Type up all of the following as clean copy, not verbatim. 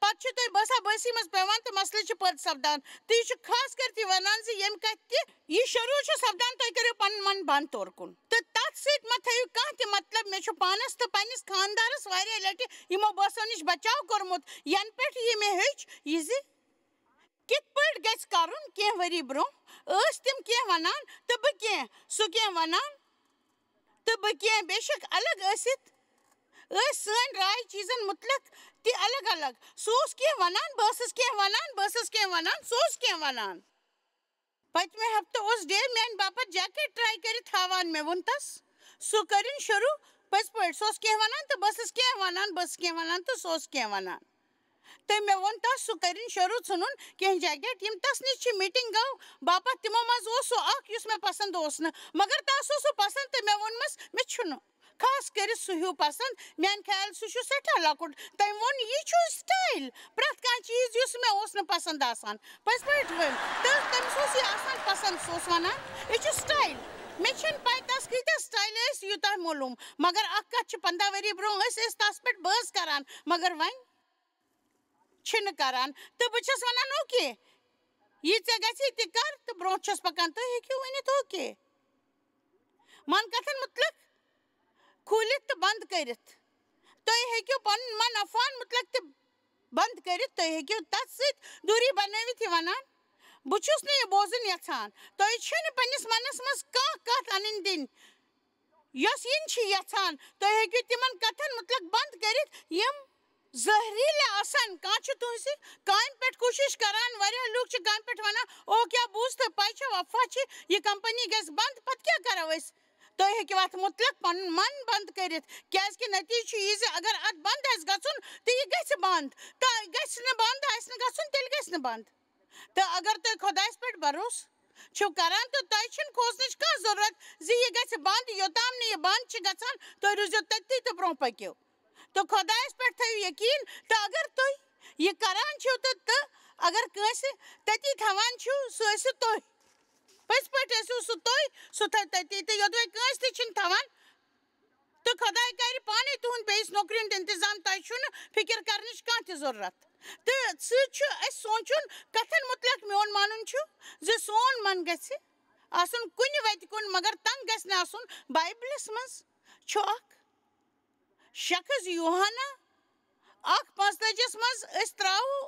پتہ تُہۍ باسان بٲسی منٛز پیوان تہٕ مسلہٕ چھُ پٲدٕ سپدان تہٕ یہِ چھُ خاص کر تہِ وَنان زِ ییٚمہِ کَتھِ تہِ یہِ شروٗع چھُ سپدان تُہۍ کٔرِو پَنُن من بنٛد طور کُن تہٕ تَتھ سۭتۍ ما تھٲیِو کانٛہہ تہِ مطلب مےٚ چھُ پانَس تہٕ پنٛنِس خانٛدارَس واریاہ لَٹہِ یِمو بٲژو نِش بچاو کوٚرمُت یَنہٕ پٮ۪ٹھ یہِ مےٚ ہیوٚچھ یہِ زِ کِتھ پٲٹھۍ گژھِ کَرُن کینٛہہ ؤری برٛونٛہہ ٲسۍ تِم کینٛہہ وَنان تہٕ بہٕ کینٛہہ سُہ کینٛہہ وَنان تہٕ بہٕ کینٛہہ بے شک الگ ٲسِتھ ٲسۍ سٲنۍ راے چیٖزن مُتعلق تہِ الگ الگ سُہ اوس کینٛہہ وَنان بہٕ ٲسٕس کینٛہہ وَنان بہٕ ٲسٕس کینٛہہ وَنان سُہ اوس کینٛہہ وَنان پٔتمہِ ہفتہٕ اوس ڈے میٛانہِ باپتھ جیکٹ ٹراے کٔرِتھ ہاوان مےٚ ووٚن تس سُہ کٔرِنۍ شروٗع پٔزۍ پٲٹھۍ سُہ اوس کینٛہہ وَنان تہٕ بہٕ ٲسٕس کینٛہہ وَنان بہٕ ٲسٕس کینٛہہ وَنان تہٕ سُہ اوس کینٛہہ وَنان تہٕ مےٚ ووٚن تس سُہ کٔرِنۍ شروٗع ژھٕنُن کینٛہہ جیکٹ یِم تس نِش چھِ میٖٹِنٛگ گوٚو باپتھ تِمو منٛز اوس سُہ اکھ یُس مےٚ پسنٛد اوس نہٕ مگر تس اوس سُہ پسنٛد تہٕ مےٚ ووٚنمَس مےٚ چھُنہٕ خاص کٔرِتھ سُہ ہیوٗ پسنٛد میٛانہِ خیال سُہ چھُ سٮ۪ٹھاہ لۄکُٹ تٔمۍ ووٚن یہِ چھُ سٹایل پرٛٮ۪تھ کانٛہہ چیٖز یُس مےٚ اوس نہٕ پسنٛد آسان پٔزۍ پٲٹھۍ ؤنۍ تہٕ تٔمِس اوس یہِ آسان پسنٛد سُہ اوس وَنان یہِ چھُ سٹایل مےٚ چھَنہٕ پاے تس کۭتیاہ سٹایل ٲسۍ یوٗتاہ معلوٗم مگر اکھ کتھ چھِ 15 ؤری برٛونٛہہ ٲسۍ أسۍ تس پٮ۪ٹھ بٲژ کران مگر وۄنۍ چھِنہٕ کران تہٕ بہٕ چھَس وَنان اوکے یہِ ژےٚ گژھی تہِ کر تہٕ برٛونٛٹھ چھَس پکان تُہۍ ہیٚکِو ؤنِتھ اوکے من کتھن مُتعلق کھوٗلِتھ تہٕ بنٛد کٔرِتھ تُہۍ ہیٚکِو پنُن من افواہن مُتعلق تہِ بنٛد کٔرِتھ تُہۍ ہیٚکِو تتھ سۭتۍ دوٗری بنٲوِتھ یہِ وَنان بہٕ چھُس نہٕ یہِ بوزُن یژھان تۄہہِ چھُو نہٕ پنٛنِس منس منٛز کانٛہہ کتھ اَنٕنۍ دِنۍ یۄس یِنۍ چھِ یژھان تُہۍ ہیٚکِو تِمن کتھن مُتعلق بنٛد کٔرِتھ یِم زہریٖلہٕ آسان کانٛہہ چھُ تُہنٛزِ کامہِ پٮ۪ٹھ کوٗشِش کران واریاہ لُکھ چھِ کامہِ پٮ۪ٹھ وَنان او کیٛاہ بوٗز تہٕ پاے چھےٚ افواہ چھِ یہِ کمپٔنی گژھِ بنٛد پتہٕ کیٛاہ کرو أسۍ تُہۍ ہیٚکِو اَتھ مُتعلق پنُن من بنٛد کٔرِتھ کیٛازِ کہِ نٔتیٖجہٕ چھُ یہِ زِ اگر اَتھ بنٛد آسہِ گژھُن تہٕ یہِ گژھِ بنٛد تہٕ گژھِ نہٕ بنٛد آسہِ نہٕ گژھُن تیٚلہِ گژھِ نہٕ بنٛد تہٕ اگر تُہۍ خۄدایَس پٮ۪ٹھ بروسہٕ چھِو کران تہٕ تۄہہِ چھُنہٕ کھوژنٕچ کانٛہہ ضروٗرت زِ یہِ گژھِ بنٛد یوٚتام نہٕ یہِ بنٛد چھِ گژھان تُہۍ روٗزِو تٔتی تہٕ برٛونٛہہ پٔکِو تہٕ خۄدایَس پٮ۪ٹھ تھٲیِو یقیٖن تہٕ اگر تُہۍ یہِ کران چھِو تہٕ اگر کٲنٛسہِ تٔتی تھاوان چھِو سُہ ٲسِو تُہۍ پٔزۍ پٲٹھۍ ٲسِو سُہ تُہۍ سُہ تھٲے تٔتی تہٕ یوٚدوے کٲنٛسہِ تہِ چھِنہٕ تھاوان تہٕ خۄداے کرِ پانے تُہُنٛد بیٚیِس نوکری ہُنٛد انتظام تۄہہِ چھُو نہٕ فِکِر کرنٕچ کانٛہہ تہِ ضروٗرت تہٕ سۭتۍ چھُ اَسہِ سونٛچُن کتھن مُتعلق میون مانُن چھُ زِ سون من گژھِ آسُن کُنہِ وَتہِ کُن مگر تنٛگ گژھِ نہٕ آسُن بایبلس منٛز چھُ اکھ شخص یوٗحنا 1:45 منٛز أسۍ تراوو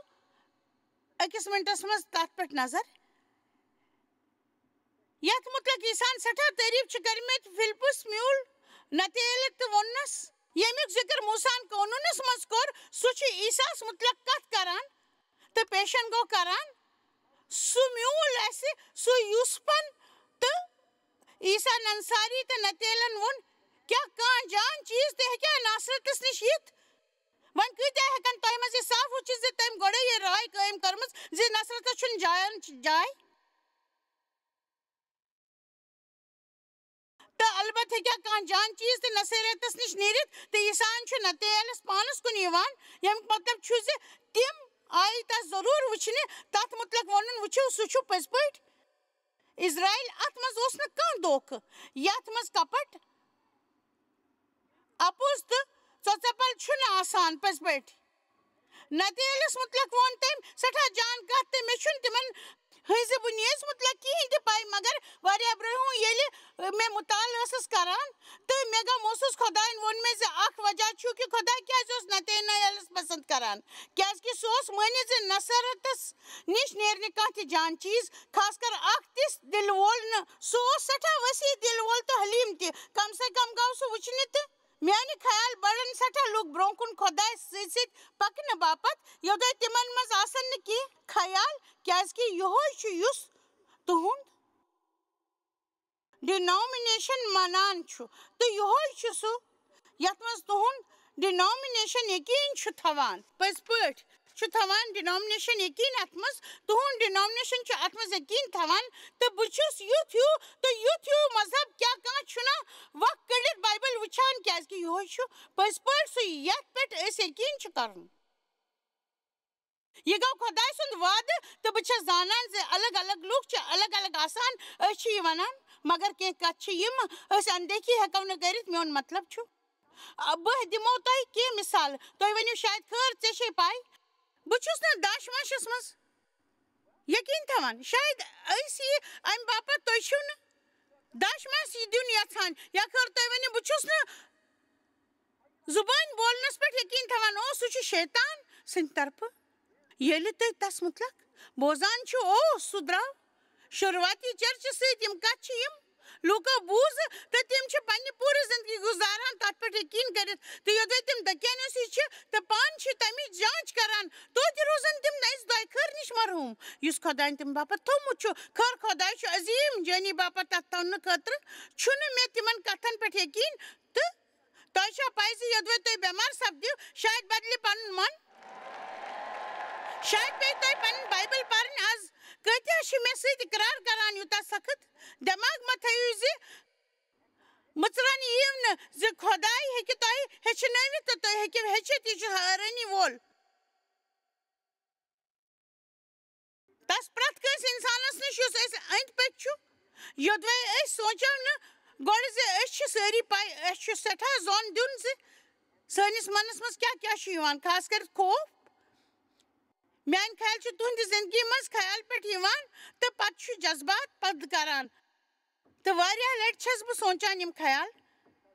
أکِس مِنٹس منٛز تتھ پٮ۪ٹھ نظر یتھ مُتعلق عیٖساہن سٮ۪ٹھاہ تعریٖف چھِ کٔرمٕتۍ فِلپس میوٗل نتیلہِ تہٕ ووٚننس ییٚمیُک ذِکر موٗساہن قونوٗنس منٛز کوٚر سُہ چھُ عیٖساہس مُتعلق کتھ کران تہٕ پیشن گوٚو کران سُہ میوٗل اَسہِ سُہ یوٗسفن تہٕ عیٖسا ننساری تہٕ نتیلن ووٚن کیٛاہ کانٛہہ جان چیٖز تہِ ہیٚکیٛاہ ناصرتس نِش یِتھ وۄنۍ کۭتیاہ ہٮ۪کن تۄہہِ منٛز یہِ صاف وٕچھِتھ زِ تٔمۍ گۄڈے یہِ راے قٲیِم کٔرمٕژ زِ نصرتس چھُنہٕ جاین جاے تہٕ البتہٕ ہیٚکیٛاہ کانٛہہ جان چیٖز تہِ نصیرتس نِش نیٖرِتھ تہٕ عیٖساہن چھُ نتیلس پانس کُن یِوان ییٚمیُک مطلب چھُ زِ تِم آیہِ تس ضروٗر وٕچھنہِ تتھ مُتعلق ووٚنُن وٕچھِو سُہ چھُ پٔزۍ پٲٹھۍ اِزرایل اتھ منٛز اوس نہٕ کانٛہہ دھوکہٕ یتھ منٛز کپٹ اپُز تہٕ ژۄژپل چھُنہٕ آسان پٔزۍ پٲٹھۍ نتیلس مُتعلق ووٚن تٔمۍ سٮ۪ٹھاہ جان کتھ تہٕ مےٚ چھُنہٕ تِمن ہٕنٛزِ بُنیٲدِ مُتعلق کِہینۍ تہِ پاے مگر واریاہ برٛونٛہہ ییٚلہِ مےٚ مُطالعہٕ ٲسٕس کران تہٕ مےٚ گوٚو محسوٗس خۄداین ووٚن مےٚ زِ اکھ وجہ چھُ کہِ خۄدا کیٛازِ اوس نتینیلس پسنٛد کران کیٛازِ کہِ سُہ اوس مٲنِتھ زِ نصرتس نِش نیرِ نہٕ کانٛہہ تہِ جان چیٖز خاص کر اکھ تِژھ دِلہٕ وول نہٕ سُہ اوس سٮ۪ٹھاہ ؤسیع دِلہٕ وول تہٕ حلیٖم تہِ کم سے کم گوٚو سُہ وٕچھنہِ تہٕ میانہِ خیال بڑن سٮ۪ٹھاہ لُکھ برٛونٛہہ کُن خۄدایس سۭتۍ سۭتۍ پکنہٕ باپتھ یوٚدوے تِمن منٛز آسن نہٕ کینٛہہ خیال کیٛازِ کہِ یِہوے چھُ یُس تُہُنٛد ڈِنامِنیشن منان چھُ تہٕ یِہوے چھُ سُہ یتھ منٛز تُہُنٛد ڈِنامِنیشن یقیٖن چھُ تھاوان پٔزۍ پٲٹھۍ چھُ تھاوان ڈِنامِنیشن یقیٖن اتھ منٛز تُہُنٛد ڈِنامِنیشن چھُ اتھ منٛز یقیٖن تھاوان تہٕ بہٕ چھُس یُتھ ہیوٗ تہٕ یُتھ ہیوٗ مذہب کیٛاہ کانٛہہ چھُنا وق کٔڑِتھ بایبل وٕچھان کیٛازِ کہِ یِہوے چھُ پٔزۍ پٲٹھۍ سُہ یتھ پٮ۪ٹھ أسۍ یقیٖن چھِ کرُن یہِ گوٚو خۄداے سُنٛد وعدٕ تہٕ بہٕ چھَس زانان زِ الگ الگ لُکھ چھِ الگ الگ آسان أسۍ چھِ یہِ وَنان مگر کینٛہہ کتھٕ چھِ یِمہٕ أسۍ اندیکھی ہٮ۪کو نہٕ کٔرِتھ میون مطلب چھُ بہٕ دِمو تۄہہِ کینٛہہ مِثالہٕ تُہۍ ؤنِو شاید خٲر ژےٚ چھے پاے بچوس نا داش ماشس مز یقین تھوان شاید ایسی ام باپت تو چھو نا داش ماش یہ دیون یژھان یا کر تو ونی بچوس نا زبان بولنس پہ یقین تھوان او سہ شیطان سند طرف ییٚلہِ تُہۍ تس متعلق بوزان چھو او سُہ درٛاو شروعاتی چرچہِ سۭتۍ یِم کتھ چھِ یِم لوٗکو بوٗز تہٕ تِم چھِ پننہِ پوٗرٕ زندگی گُزاران تتھ پٮ۪ٹھ یقین کٔرِتھ تہٕ یوٚتام تِم دٔکیانوسی چھِ تہٕ پانہٕ چھِ تمِچ جانچ کران توتہِ روزن تِم أسۍ دۄیہِ خٲر نِش مرحوٗم یُس خۄداین تِم باپتھ تھوٚومُت چھُ خٲر خۄداے چھُ عظیٖم جٲنی باپتھ تتھ تھاونہٕ خٲطرٕ چھُنہٕ مےٚ تِمن کتھن پٮ۪ٹھ یقین تہٕ تۄہہِ چھا پاے زِ یوٚدوے تُہۍ بٮ۪مار سپدِو شاید بدلہِ پنُن من شاید پیٚیہِ تۄہہِ پنٕنۍ بایبل پرٕنۍ آز کۭتیاہ چھِ مےٚ سۭتۍ اقرار کران یوٗتاہ سخت دٮ۪ماغ مہ تھٲیِو زِ مٕژرن یِیِو نہٕ زِ خۄداے ہیٚکہِ تۄہہِ ہیٚچھنٲوِتھ تہٕ تُہۍ ہیٚکِو ہیٚچھِتھ یہِ چھُ حٲرٲنی وول تس پرٛٮ۪تھ کٲنٛسہِ اِنسانس نِش یُس اَسہِ أنٛدۍ پٔکۍ چھُ یوٚدوے أسۍ سونٛچو نہٕ گۄڈٕ زِ أسۍ چھِ سٲری پاے اَسہِ چھُ سٮ۪ٹھاہ زوٚن دیُن زِ سٲنِس منس منٛز کیٛاہ کیٛاہ چھُ یِوان خاص کٔرِتھ خوف میٛانہِ خیال چھُ تُہنٛدِ زندگی منٛز خیال پٮ۪ٹھ یِوان تہٕ پتہٕ چھُ جذبات پٲدٕ کران تہٕ واریاہ لٹہِ چھس بہٕ سونٛچان یِم خیال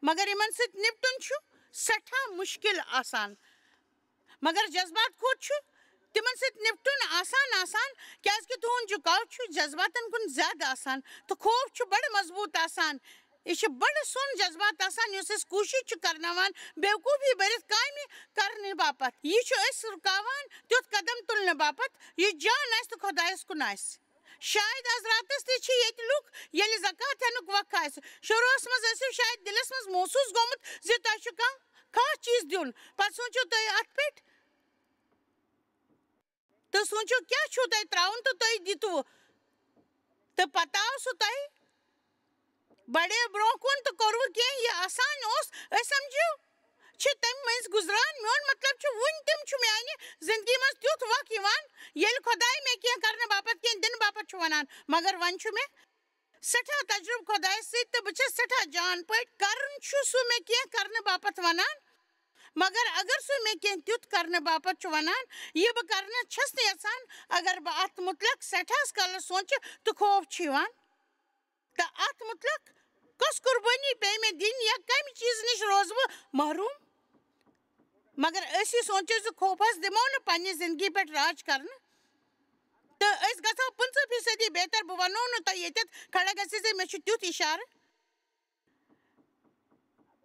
مگر یِمن سۭتۍ نپٹُن چھُ سٮ۪ٹھاہ مُشکِل آسان مگر جذبات کھۄت چھُ تِمن سۭتۍ نپٹُن آسان کیٛازِ کہِ تُہُنٛد جُکاو چھُ جذباتن کُن زیادٕ آسان تہٕ خوف چھُ بڑٕ مضبوٗط آسان یہِ چھُ بڑٕ سوٚن جذبات آسان یُس أسۍ کوٗشش چھُ کرناوان بیوقوٗفی بٔرِتھ کامہِ کرنہٕ باپتھ یہِ چھُ أسۍ رُکاوان تیُتھ قدم تُلنہٕ باپتھ یُس جان آسہِ تہٕ خۄدایس کُن آسہِ شاید آز راتس تہِ چھِ ییٚتہِ لُکھ ییٚلہِ زکات ہٮ۪نُک وق آسہِ شروٗعس منٛز ٲسِو شاید دِلس منٛز محسوٗس گوٚمُت زِ تۄہہِ چھُ کانٛہہ خاص چیٖز دیُن پتہٕ سوٗنٛچِو تُہۍ اتھ پٮ۪ٹھ تہٕ سوٗنٛچِو کیٛاہ چھُو تۄہہِ ترٛاوُن تہٕ تُہۍ دِتوٕ تہٕ پتہٕ آو سُہ تۄہہِ بڑیو برٛونٛہہ کُن تہٕ کوٚروٕ کینٛہہ یہِ آسان اوس أسۍ سمجھِو چھِ تمہِ مٔنٛزۍ گُزران میون مطلب چھُ وُنہِ تِم چھُ میانہِ زندگی منٛز تیُتھ وق یِوان ییٚلہِ خۄداے مےٚ کینٛہہ کرنہٕ باپتھ کینٛہہ دِنہٕ باپتھ چھُ ونان مگر وۄنۍ چھُ مےٚ سٮ۪ٹھاہ تجرُبہٕ خۄدایس سۭتۍ تہٕ بہٕ چھس سٮ۪ٹھاہ جان پٲٹھۍ کرُن چھُ سُہ مےٚ کینٛہہ کرنہٕ باپتھ ونان مگر اگر سُہ مےٚ کینٛہہ تیُتھ کرنہٕ باپتھ چھُ ونان یہِ بہٕ کرنہٕ چھس نہٕ یژھان اگر بہٕ اتھ متعلق سٮ۪ٹھاہس کالس سونٛچہٕ تہٕ خوف چھُ یِوان تہٕ اتھ متعلق کۄس قربٲنی پیٚیہِ مےٚ دِنۍ یا کمہِ چیٖزٕ نِش روزٕ بہٕ محروٗم مگر أسۍ یہِ سونٛچو زِ خوفس دِمو نہٕ پننہِ زندگی پٮ۪ٹھ راج کرنہٕ تہٕ أسۍ گژھو 50% بہتر بہٕ ونو نہٕ تۄہہِ ییٚتٮ۪تھ کھڑا گژھِ زِ مےٚ چھُ تیُتھ اِشارٕ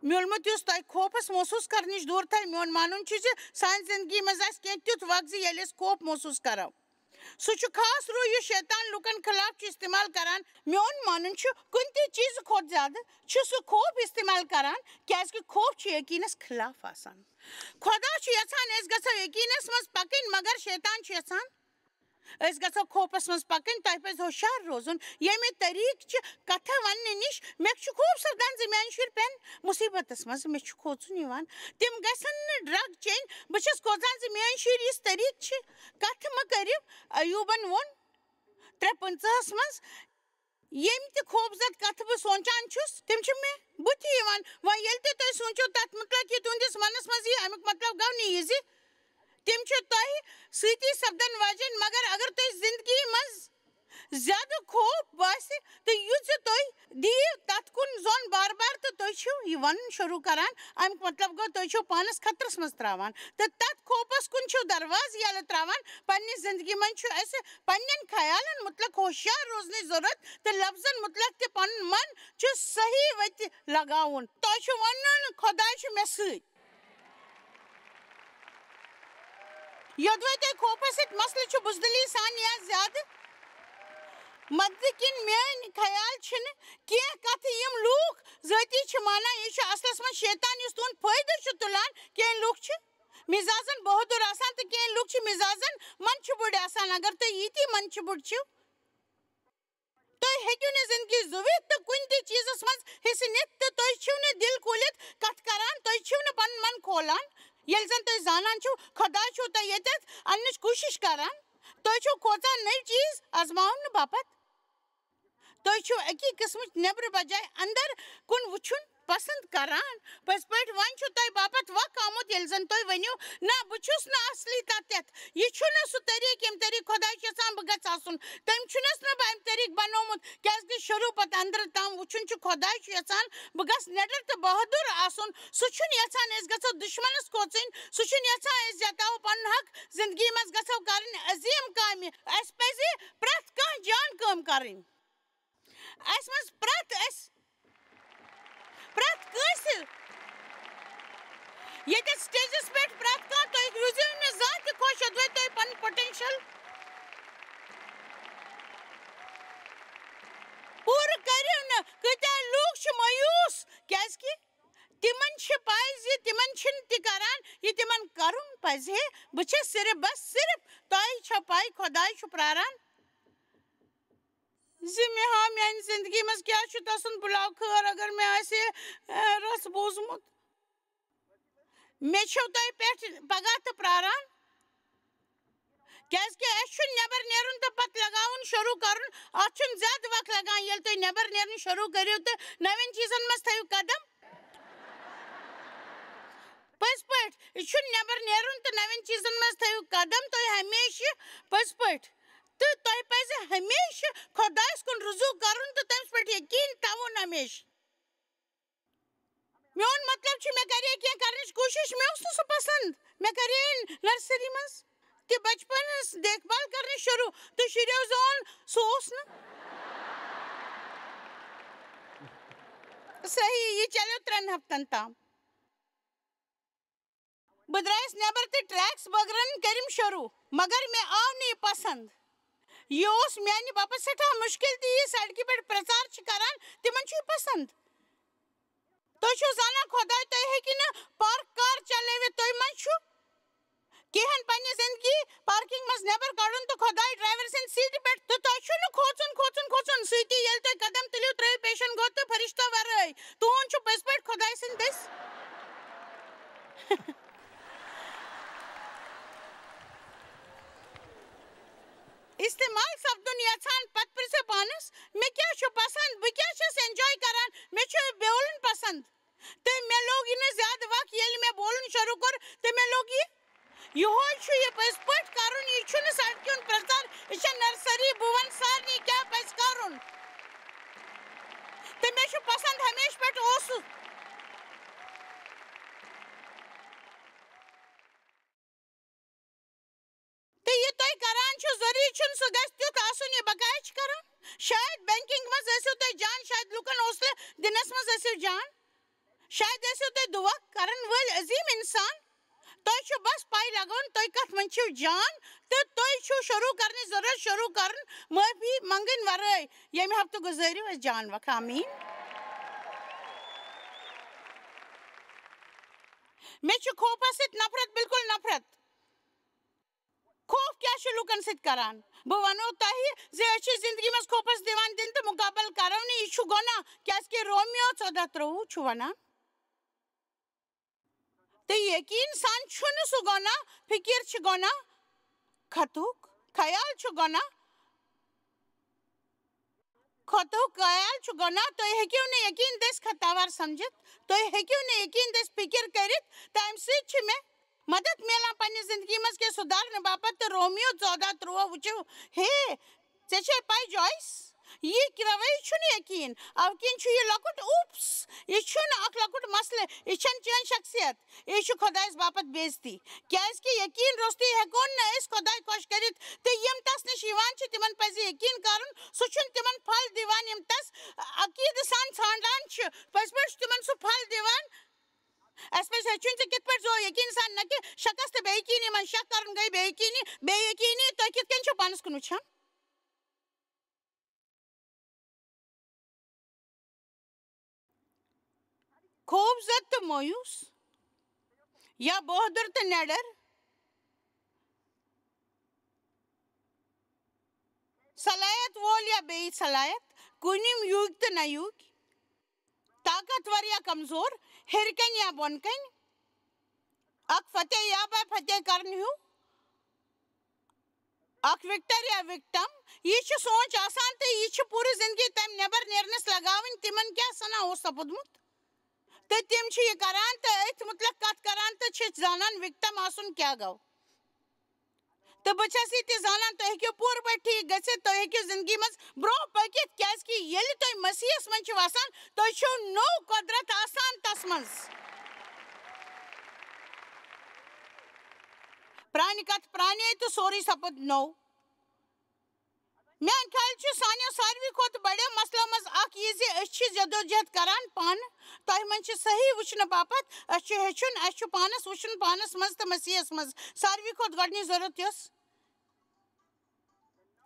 میوٗلمُت یُس تۄہہِ خوفس محسوٗس کرنہٕ نِش دوٗر تھایہِ میون مانُن چھُ زِ سانہِ زندگی منٛز آسہِ کینٛہہ تیُتھ وق زِ ییٚلہِ أسۍ خوف محسوٗس کرو سُہ چھُ خاص روح یُس شیطان لُکن خٕلاف چھُ استعمال کران میون مانُن چھُ کُنہِ تہِ چیٖزٕ کھۄتہٕ زیادٕ چھُ سُہ خوف استعمال کران کیٛازِ کہِ خوف چھُ یقیٖنس خٕلاف آسان خۄدا چھُ یژھان أسۍ گژھو یقیٖنس منٛز پکٕنۍ مگر شیطان چھُ یژھان أسۍ گژھو خوفس منٛز پکٕنۍ تۄہہِ پزِ ہوشیار روزُن ییٚمہِ طریٖقچہِ کتھٕ وننہٕ نِش مےٚ چھُ خوف سپدان زِ میانہِ شُرۍ پٮ۪ن مُصیبتس منٛز مےٚ چھُ کھوژُن یِوان تِم گژھن نہٕ ڈرگ چیٚنۍ بہٕ چھس کھوژان زِ میٲنۍ شُرۍ یِژھ طریٖقہٕ چھِ کتھٕ مہ کٔرِو ایوٗبن ووٚن 3:15 منٛز ییٚمہِ تہِ خوفزد کتھٕ بہٕ سونٛچان چھُس تِم چھِ مےٚ بُتھِ یِوان وۄنۍ ییٚلہِ تہِ تُہۍ سوٗنٛچِو تتھ متعلق یہِ تُہنٛدِس منس منٛز یی امیُک مطلب گوٚو نہٕ یہِ زِ تِم چھِ تۄہہِ سۭتی سپدن واجیٚنۍ مگر اگر تۄہہِ زندگی منٛز زیادٕ خوف باسہِ تہٕ یُتھ زِ تُہۍ دِیِو تتھ کُن زوٚن بار بار تہٕ تُہۍ چھِو یہِ ونُن شروٗع کران امیُک مطلب گوٚو تُہۍ چھِو پانس خطرس منٛز تراوان تہٕ تتھ خوفس کُن چھِو دروازٕ یلہٕ تراوان پننہِ زندگی منٛز چھُ اسہِ پننٮ۪ن خیالن متعلق ہوشیار روزنٕچ ضروٗرت تہٕ لفظن متعلق تہِ پنُن من چھُ صحیح وتہِ لگاوُن تۄہہِ چھُ ونُن خۄداے چھُ مےٚ سۭتۍ یوٚدوے تۄہہِ خوفس سۭتۍ مسلہٕ چھُ بُزدِلی سان یا زیادٕ مددٕ کِنۍ میٲنۍ خیال چھِنہٕ کینٛہہ کتھٕ یِم لوٗکھ ذٲتی چھِ مانان یہِ چھُ اصلس منٛز شیطان یُس تُہُنٛد فٲیدٕ چھُ تُلان کینٛہہ لُکھ چھِ مِزازن بہادُر آسان تہٕ کینٛہہ لُکھ چھِ مِزازن منٛدچھِ بٔڑۍ آسان اگر تُہۍ یِتی منٛدچھِ بٔڑۍ چھِو تُہۍ ہیٚکِو نہٕ زندگی زُوِتھ تہٕ کُنہِ تہِ چیٖزس منٛز حِصہٕ نِتھ تہٕ تُہۍ چھِو نہٕ دِل کھوٗلِتھ کتھ کران تُہۍ چھِو نہٕ پنُن من کھولان ییٚلہِ زن تُہۍ زانان چھِو خۄداے چھُو تۄہہِ ییٚتٮ۪تھ اننٕچ کوٗشش کران تُہۍ چھِو کھوژان نٔوۍ چیٖز آزماونہٕ باپتھ تُہۍ چھِو اَکی قٕسمٕچ نیٚبرٕ بجاے انٛدر کُن وٕچھُن پسند کران پس پٲٹھۍ وۄنۍ چھُ تۄہہِ باپتھ وق آمُت ییٚلہِ زن تُہۍ ؤنِو نہ بہٕ چھُس نہٕ اصلی تتٮ۪تھ یہِ چھُنہٕ سُہ طریٖقہٕ ییٚمہِ طریٖقہٕ خۄداے چھُ یژھان بہٕ گژھٕ آسُن تٔمۍ چھُنس نہٕ بہٕ اَمہِ طریٖقہٕ بنومُت کیازکہِ شروٗع پتہٕ أنٛدرٕ تام وٕچھُن چھُ خۄداے چھُ یژھان بہٕ گژھٕ نِڈر تہٕ بہادُر آسُن سُہ چھُنہٕ یژھان أسۍ گژھو دُشمنس کھوژٕنۍ سُہ چھُنہٕ یژھان أسۍ جتاوو پنُن حق زندگی منٛز گژھو کرٕنۍ عظیٖم کامہِ اَسہِ پزِ پرٛٮ۪تھ کانٛہہ جان کٲم کرٕنۍ اَسہِ منٛز پرٛٮ۪تھ کٲنٛسہِ ییٚتٮ۪تھ سٹیجس پٮ۪ٹھ پرٛٮ۪تھ کانٛہہ تُہۍ روٗزِو نہٕ زانٛہہ تہِ خۄش یوٚدوے تُہۍ پنُن پوٹینشل پوٗرٕ کٔرِو نہٕ کۭتیاہ لوٗکھ چھِ مایوٗس کیازکہِ تِمن چھِ پاے زِ تِمن چھِنہٕ تہِ کران یہِ تِمن کرُن پزِ ہے بہٕ چھَس صرف تۄہہِ چھو پاے خۄداے چھُ پرٛاران زِ مےٚ ہاو میانہِ زندگی منٛز کیٛاہ چھُ تسُنٛد بُلاو خٲر اگر مےٚ آسہِ ہے رژھ بوٗزمُت مےٚ چھو تۄہہِ پٮ۪ٹھ پگاہ تہٕ پرٛاران کیازکہِ اَسہِ چھُ نٮ۪بر نیرُن تہٕ پتہٕ لگاوُن شروٗع کرُن اتھ چھُنہٕ زیادٕ وق لگان ییٚلہِ تُہۍ نٮ۪بر نیرُن شروٗع کٔرِو تہٕ نوٮ۪ن چیٖزن منٛز تھٲیِو قدم پٔزۍ پٲٹھۍ یہِ چھُنہٕ نٮ۪بر نیرُن تہٕ نوٮ۪ن چیٖزن منٛز تھٲیِو قدم تُہۍ ہمیشہٕ پٔزۍ پٲٹھۍ تہٕ تۄہہِ پزِ ہمیشہٕ خۄدایس کُن رُجوٗع کرُن تہٕ تٔمِس پٮ۪ٹھ یقیٖن تھاوُن ہمیشہٕ میون مطلب چھُ مےٚ کرے کینٛہہ کرنٕچ کوٗشش مےٚ اوس نہٕ سُہ پسنٛد مےٚ کرے نرسری منٛز تہِ بچپنس دیکھ بال کرنہِ شروٗع تہٕ شُرٮ۪و زون سُہ اوس نہٕ صحیح یہِ چلیو 3 ہفتن تام بہٕ درٛایس نٮ۪بر تہٕ ٹریکس بٲگرن کٔرِم شروٗع مگر مےٚ آو نہٕ یہِ پسنٛد یہِ اوس میانہِ باپتھ سٮ۪ٹھاہ مُشکِل تہِ یہِ سڑکہِ پٮ۪ٹھ پرٛژار چھِ کران تِمن چھُ یہِ پسنٛد تُہۍ چھِو زانان خۄداے تُہۍ ہیٚکِو نہٕ پارک کار چلٲوِتھ تُہۍ ما چھُ کینٛہن پننہِ زندگی پارکنگ منٛز نٮ۪بر کڑُن تہٕ خۄداے ڈرایور سٕنٛدِ سیٖٹہِ پٮ۪ٹھ تہٕ تۄہہِ چھُو نہٕ کھوژُن سۭتی ییٚلہِ تُہۍ قدم تُلِو ترٲیِو پیشن گوٚو تہٕ فرشتو ورٲے تُہُنٛد چھُ پٔزۍ پٲٹھۍ خۄداے سٕنٛدۍ دٔسۍ استعمال سپدُن یژھان پتہٕ پرژھِو پانس مےٚ کیٛاہ چھُ پسنٛد بہٕ کیٛاہ چھَس اٮ۪نجاے کران مےٚ چھُ بیولُن پسنٛد تہٕ مےٚ لوگ یہِ نہٕ زیادٕ وق ییٚلہِ مےٚ بولُن شروٗع کوٚر تہٕ مےٚ لوگ یِہوے چھُ یہِ پٔزۍ پٲٹھۍ کرُن یہِ چھُنہٕ سڑکہِ ہُنٛد پرٛژار یہِ چھےٚ نرسری بہٕ ونہٕ سارنٕے کیٛاہ پزِ کرُن تہٕ مےٚ چھُ پسنٛد ہمیشہٕ پٮ۪ٹھ اوسُس تہٕ یہِ تُہۍ کران چھِو ضروٗری چھُنہٕ سُہ گژھِ تیُتھ آسُن یہِ بقایت چھِ کران شاید بینکِنگ منٛز ٲسِو تُہۍ جان شاید لُکن حوصلہٕ دِنس منٛز ٲسِو جان شاید ٲسِو تُہۍ دُعا کرن وٲلۍ عظیٖم انسان تۄہہِ چھُ بس پاے لگٲوٕن تُہۍ کتھ منٛز چھِو جان تہٕ تُہۍ چھُو شروٗع کرنٕچ ضروٗرت شروٗع کرُن معٲفی منگٕنۍ ورٲے ییٚمہِ ہفتہٕ گُزٲرِو أسۍ جان وق آمیٖن مےٚ چھُ خوفس سۭتۍ نفرت بالکُل نفرت خوف کیٛاہ چھُ لُکن سۭتۍ کران بہٕ ونو تۄہہِ زِ أسۍ چھِ زندگی منٛز خوفس دِوان دِنہٕ تہٕ مُقابل کرو نہٕ یہِ چھُ گۄناہ کیازکہِ رومیو 14:23 چھُ ونان تہٕ یقیٖن سان چھُنہٕ سُہ گۄناہ فِکِر چھِ گۄناہ خطہُک خیال چھُ گۄناہ تُہۍ ہیٚکِو نہٕ یقیٖن دٔسۍ خطاوار سمجھِتھ تُہۍ ہیٚکِو نہٕ یقیٖن دٔسۍ فِکِر کٔرِتھ تہٕ اَمہِ سۭتۍ چھِ مےٚ مدد میلان پننہِ زندگی منٛز کینٛہہ سُدھارنہٕ باپتھ تہٕ رومیو 14:23 وٕچھِو ہے ژےٚ چھے پاے جویس یہِ رویہِ چھُنہٕ یقیٖن اَوٕ کِنۍ چھُ یہِ لۄکُٹ اوپس یہِ چھُنہٕ اکھ لۄکُٹ مسلہٕ یہِ چھنہٕ چٲنۍ شخصیت یہِ چھُ خۄدایس باپتھ بے عزتی کیازکہِ یقیٖن روٚستُے ہٮ۪کون نہٕ أسۍ خۄداے خۄش کٔرِتھ تہٕ یِم تس نِش یِوان چھِ تِمن پزِ یقیٖن کرُن سُہ چھُنہٕ تِمن پھل دِوان یِم تس عقیٖدٕ سان ژھانڈان چھِ پٔزۍ پٲٹھۍ چھُ تِمن سُہ پھل دِوان اَسہِ پزِ ہیٚچھُن ژٕ کِتھ پٲٹھۍ زوو یقیٖن سان نہ کہِ شکس تہٕ بے یقیٖنی منٛز شک کرُن گٔے بے یقیٖنی تُہۍ کِتھ کٔنۍ چھِو پانس کُن وٕچھان خوفزد تہٕ مایوٗس یا بہادُر تہٕ نِڈر صلٲحیت وول یا بیٚیہِ صلٲحیت کُنِم یوٗکۍ تہٕ نہ یوٗکۍ طاقتور یا کمزور ہیٚرِ کَنۍ یا بۄنہٕ کَنۍ اکھ فتح یابا فتح کرن ہیوٗ اکھ وِکٹر یا وِکٹم یہِ چھُ سونٛچ آسان تہٕ یہِ چھِ پوٗرٕ زندگی تَمہِ نٮ۪بر نیرنس لگاوٕنۍ تِمن کیٛاہ سنا اوس سپُدمُت تو تم یہ کران تو ات مطلق کت کران تو زانان وکٹم آسن کیا گو تو بچس یہ زانان تو ہیکو پور پہ ٹھیک گھت تو ہیکو زندگی مز برو پکت کیازکہ ییٚلہِ تُہۍ مسیحس من چھِو آسان تُہۍ چھِو نوٚو قۄدرت آسان تس منٛز پرانہِ کتھ پرانے تو سورُے سپد نوٚو میٛانہِ خیال چھُ سانیو ساروی کھۄتہٕ بڑیو مسلو منٛز اکھ یہِ زِ أسۍ چھِ جدوجہد کران پانہٕ تۄہہِ منٛز چھِ صحیح وٕچھنہٕ باپتھ اَسہِ چھُ ہیٚچھُن اَسہِ چھُ پانس وٕچھُن پانس منٛز تہٕ مسیحس منٛز ساروی کھۄتہٕ گۄڈنِچ ضروٗرت یۄس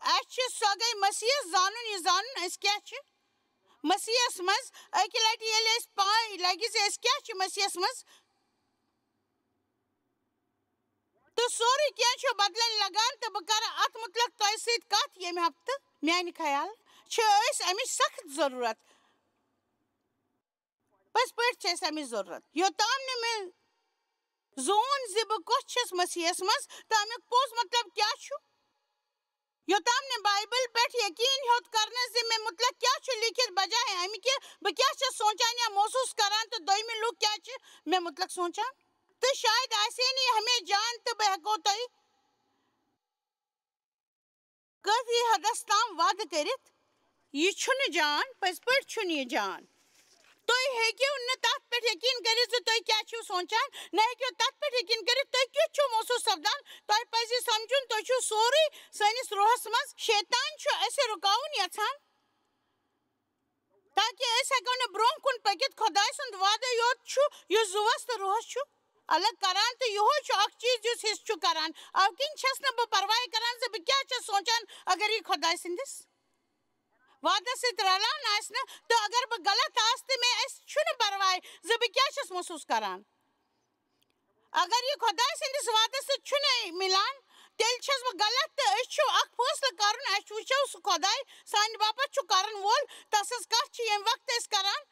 اَسہِ چھِ سۄ گٔے مسیحس زانُن یہِ زانُن أسۍ کیٛاہ چھِ مسیحس منٛز اَکہِ لٹہِ ییٚلہِ أسۍ پاے لگہِ زِ أسۍ کیٛاہ چھِ مسیحس منٛز تہٕ سورُے کینٛہہ چھُ بدلن لگان تہٕ بہٕ کرٕ اتھ متعلق تۄہہِ سۭتۍ کتھ ییٚمہِ ہفتہٕ میانہِ خیال چھِ أسۍ امِچ سخت ضروٗرت پٔزۍ پٲٹھۍ چھِ اَسہِ امِچ ضروٗرت یوٚتام نہٕ مےٚ زون زِ بہٕ کۄس چھَس مسیحس منٛز تہٕ امیُک پوٚز مطلب کیٛاہ چھُ یوٚتام نہٕ بایبل پٮ۪ٹھ یقیٖن ہیوٚت کرنہٕ زِ مےٚ متعلق کیٛاہ چھُ لیٖکھِتھ بجاے امہِ کہِ بہٕ کیٛاہ چھَس سونٛچان یا محسوٗس کران تہٕ دوٚیمہِ لُکھ کیٛاہ چھِ مےٚ متعلق سونٛچان تہٕ شاید آسہِ ہے نہٕ یہِ ہمیشہٕ جان تہٕ بہٕ ہٮ۪کو تۄہہِ کٲفی حدس تام وعدٕ کٔرِتھ یہِ چھُنہٕ جان پٔزۍ پٲٹھۍ چھُنہٕ یہِ جان تُہۍ ہیٚکِو نہٕ تتھ پٮ۪ٹھ یقیٖن کٔرِتھ زِ تُہۍ کیٛاہ چھِو سونٛچان نہ ہیٚکِو تتھ پٮ۪ٹھ یقیٖن کٔرِتھ تُہۍ کیُتھ چھِو محسوٗس سپدان تۄہہِ پزِ سمجُن تُہۍ چھِو سورُے سٲنِس روحس منٛز شیطان چھُ اَسہِ رُکاوُن یژھان تاکہِ أسۍ ہٮ۪کو نہٕ برٛونٛہہ کُن پٔکِتھ خۄداے سُنٛد وعدٕ یوت چھُ یُس زُوس تہٕ روحس چھُ الگ کران تہٕ یِہوے چھُ اکھ چیٖز یُس حصہٕ چھُ کران اَوٕ کِنۍ چھَس نہٕ بہٕ پرواے کران زِ بہٕ کیٛاہ چھَس سونٛچان اگر یہِ خۄداے سٕنٛدِس وعدس سۭتۍ رلان آسہِ نہٕ تہٕ اگر بہٕ غلط آسہٕ تہٕ مےٚ اَسہِ چھُنہٕ پرواے زِ بہٕ کیٛاہ چھَس محسوٗس کران اگر یہِ خۄداے سٕنٛدِس وعدس سۭتۍ چھُنہٕ مِلان تیٚلہِ چھَس بہٕ غلط تہٕ أسۍ چھُ اکھ فٲصلہٕ کرُن اَسہِ وٕچھو سُہ خۄداے سانہِ باپتھ چھُ کرن وول تس سٕنٛز کتھ چھِ ییٚمہِ وقتہٕ أسۍ کران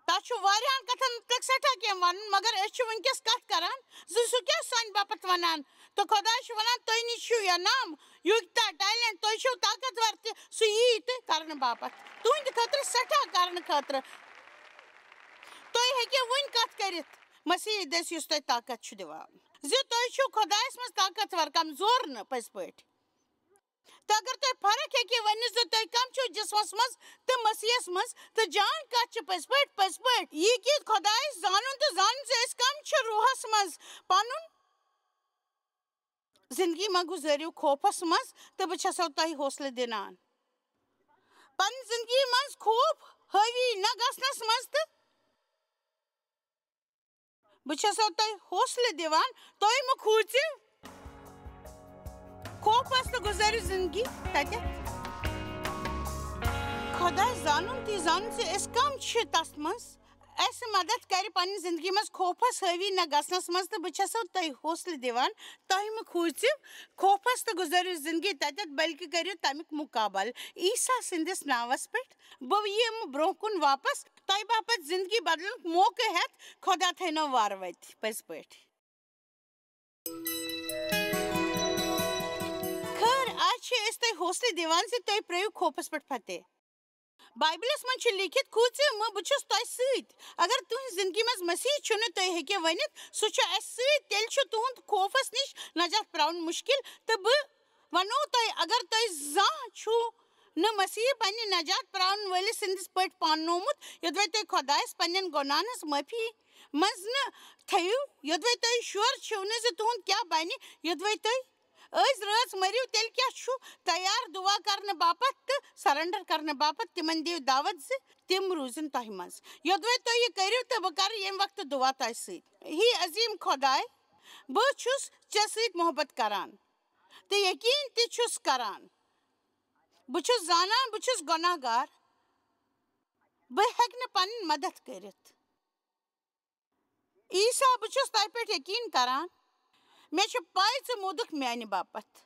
تتھ چھُ واریاہن کتھن متعلق سٮ۪ٹھاہ کینٛہہ ونُن مگر أسۍ چھِ وٕنکیٚس کتھ کران زِ سُہ کیٛاہ چھُ سانہِ باپتھ ونان تہٕ خۄداے چھُ ونان تُہۍ نِش چھُ انعام یوٗتاہ ٹیلنٹ تُہۍ چھِو طاقتور تہِ سُہ یی تہٕ کرنہٕ باپتھ تُہنٛدِ خٲطرٕ سٮ۪ٹھاہ کرنہٕ خٲطرٕ تُہۍ ہیٚکِو وٕنۍ کتھ کٔرِتھ مسیح دٔسۍ یُس تۄہہِ طاقت چھُ دِوان زِ تُہۍ چھِو خۄدایس منٛز طاقتور کمزور نہٕ پٔزۍ پٲٹھۍ تہٕ اگر تۄہہِ فرق ہیٚکہِ ؤنِتھ زِ تُہۍ کم چھِو جسمس منٛز تہٕ مسیحس منٛز تہٕ جان کتھ چھِ پٔزۍ پٲٹھۍ یہِ کہِ خۄدایس زانُن تہٕ زانُن زِ أسۍ کم چھِ روحس منٛز پنُن زندگی مہ گُزٲرِو خوفس منٛز تہٕ بہٕ چھسو تۄہہِ حوصلہٕ دِنان پنٕنۍ زندگی منٛز خوف حٲوی نہ گژھنس منٛز تہٕ بہٕ چھسو تۄہہِ حوصلہٕ دِوان تُہۍ مہٕ کھوٗژِو خوفس تہٕ گُزٲرِو زندگی تتٮ۪تھ خۄداے زانُن تہِ زانُن زِ أسۍ کم چھِ تتھ منٛز اَسہِ مدد کرِ پننہِ زندگی منٛز خوفس حٲوی نہ گژھنس منٛز تہٕ بہٕ چھسو تۄہہِ حوصلہٕ دِوان تُہۍ مہٕ کھوٗژِو خوفس تہٕ گُزٲرِو زندگی تتٮ۪تھ بلکہِ کٔرِو تمیُک مُقابل عیٖسا سٕنٛدِس ناوس پٮ۪ٹھ بہٕ یِمہٕ برٛونٛہہ کُن واپس تۄہہِ باپتھ زندگی بدلنُک موقعہٕ ہٮ۪تھ خۄدا تھٲینو وارٕ وتہِ پٔزۍ پٲٹھۍ خٲر آز چھِ أسۍ تۄہہِ حوصلہٕ دِوان زِ تُہۍ پرٛٲیِو خوفس پٮ۪ٹھ فتح بایبلس منٛز چھُ لیٖکھِتھ کھوٗژِو مہٕ بہٕ چھُس تۄہہِ سۭتۍ اگر تُہنٛزِ زندگی منٛز مسیح چھُنہٕ تُہۍ ہیٚکِو ؤنِتھ سُہ چھُ اسہِ سۭتۍ تیٚلہِ چھُ تُہنٛد خوفس نِش نجات پراوُن مُشکِل تہٕ بہٕ ونو تۄہہِ اگر تۄہہِ زانٛہہ چھُو نہٕ مسیح پننہِ نجات پراون وٲلِس سٕنٛدِس پٲٹھۍ پاننومُت یوٚدوے تُہۍ خۄدایس پننٮ۪ن گۄناہن ہٕنٛز معٲفی منٛز نہٕ تھٲیِو یوٚدوے تُہۍ شور چھِو نہٕ زِ تُہنٛد کیٛاہ بنہِ یوٚدوے تُہۍ أزۍ رٲژ مٔرِو تیٚلہِ کیٛاہ چھُ تیار دُعا کرنہٕ باپتھ تہٕ سرنڈر کرنہٕ باپتھ تِمن دِیِو دعوت زِ تِم روٗزِن تۄہہِ منٛز یوٚدوے تُہۍ یہِ کٔرِو تہٕ بہٕ کرٕ ییٚمہِ وقتہٕ دُعا تۄہہِ سۭتۍ ہے عظیٖم خۄداے بہٕ چھُس ژےٚ سۭتۍ محبت کران تہٕ یقیٖن تہِ چھُس کران بہٕ چھُس زانان بہٕ چھُس گۄناہ گار بہٕ ہٮ۪کہٕ نہٕ پنٕنۍ مدد کٔرِتھ عیٖسا بہٕ چھُس تۄہہِ پٮ۪ٹھ یقیٖن کران مےٚ چھُ پاے ژٕ موٗدُکھ میانہِ باپتھ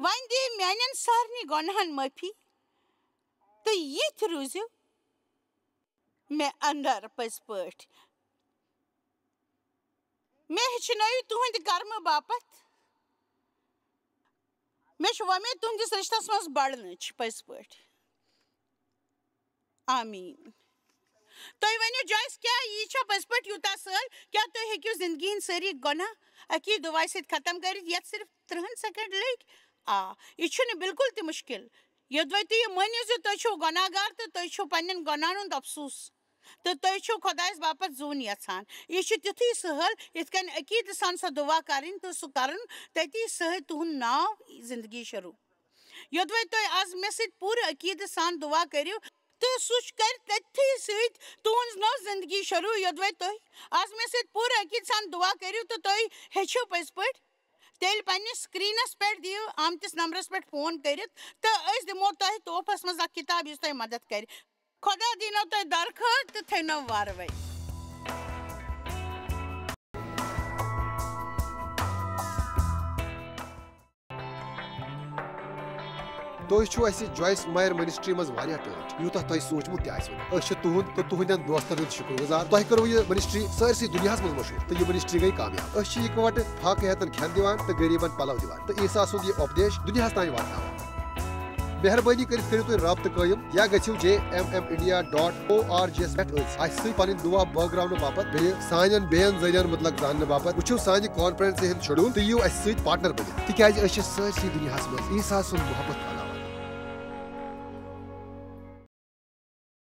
وۄنۍ دِ میانٮ۪ن سارنٕے گۄناہن معٲفی تہٕ یِتھۍ روٗزِو مےٚ انٛدر پٔزۍ پٲٹھۍ مےٚ ہیٚچھنٲیِو تُہنٛدِ کرمہٕ باپتھ مےٚ چھُ وۄمید تُہنٛدِس رِشتس منٛز بڑنٕچ پٔزۍ پٲٹھۍ آمیٖن تُہۍ ؤنِو جایس کیٛاہ یہِ چھا پٔزۍ پٲٹھۍ یوٗتاہ سہل کیٛاہ تُہۍ ہیٚکِو زندگی ہٕنٛدۍ سٲری گۄناہ اکی دُعایہِ سۭتۍ ختم کٔرِتھ یتھ صرف 30 سیکنڈ لٔگۍ یہِ چھُنہٕ بالکل تہِ مُشکل یوٚدوے تُہۍ یہِ مٲنِو زِ تُہۍ چھِو گۄناہ گار تہٕ تُہۍ چھِو پننٮ۪ن گۄناہن ہُنٛد افسوٗس تہٕ تُہۍ چھِو خۄدایس باپتھ زوٗن یژھان یہِ چھُ تیُتھُے سہل یِتھ کٔنۍ عقیٖدٕ سان سۄ دُعا کرٕنۍ تہٕ سُہ کرُن تٔتی سۭتۍ تُہُنٛد ناو زندگی شروٗع یوٚدوے تُہۍ آز مےٚ سۭتۍ پوٗرٕ عقیٖدٕ سان دُعا کٔرِو تہٕ سُہ کرِ تٔتھی سۭتۍ تُہنٛز نٔو زندگی شروٗع یوٚدوے تُہۍ آز مےٚ سۭتۍ پوٗرٕ عقیٖدٕ سان دُعا کٔرِو تہٕ تُہۍ ہیٚچھِو پٔزۍ پٲٹھۍ تیٚلہِ پننِس سکریٖنس پٮ۪ٹھ دِیِو آمتِس نمبرس پٮ۪ٹھ فون کٔرِتھ تہٕ أسۍ دِمو تۄہہِ تحفس منٛز اکھ کِتاب یُس تۄہہِ مدد کرِ خۄدا دِینو تۄہہِ درخٲر تہٕ تھٲینو وارٕ وٲرۍ تُہۍ چھِو اَسہِ جویس مایر منسٹری منٛز واریاہ ٹٲٹھۍ یوٗتاہ تۄہہِ سوٗنٛچمُت تہِ آسِوٕ أسۍ چھِ تُہُنٛد تہٕ تُہنٛدٮ۪ن دوستن ہٕنٛدۍ شُکر گُزار تۄہہِ کٔرٕو یہِ منسٹری سٲرسٕے دُنیاہس منٛز مشہوٗر تہٕ یہِ منسٹری گٔے کامیاب أسۍ چھِ اِکوٹہٕ فاقہٕ ہٮ۪تن کھٮ۪ن دِوان تہٕ غریٖبن پلو دِوان تہٕ عیٖسا سُنٛد یہِ اُپدیش دُنیاہس تانۍ واتناوان مہربٲنی کٔرِتھ کٔرِو تُہۍ رٲبطہٕ قٲیِم یا گٔژھِو JMMindia.org یَس پٮ۪ٹھ اَسہِ سۭتۍ پنٕنۍ دُعا بٲگراونہٕ باپتھ بیٚیہِ سانٮ۪ن بیٚین ذٔریعن مُتعلق زاننہٕ باپتھ وٕچھِو سانہِ کانفرنسہِ ہُنٛد شیڈوٗل تہٕ یِیِو اَسہِ سۭتۍ پارٹنر بٔنِتھ تِکیازِ أسۍ چھِ سٲرسٕے دُنیاہس منٛز عیٖسا سُنٛد محبت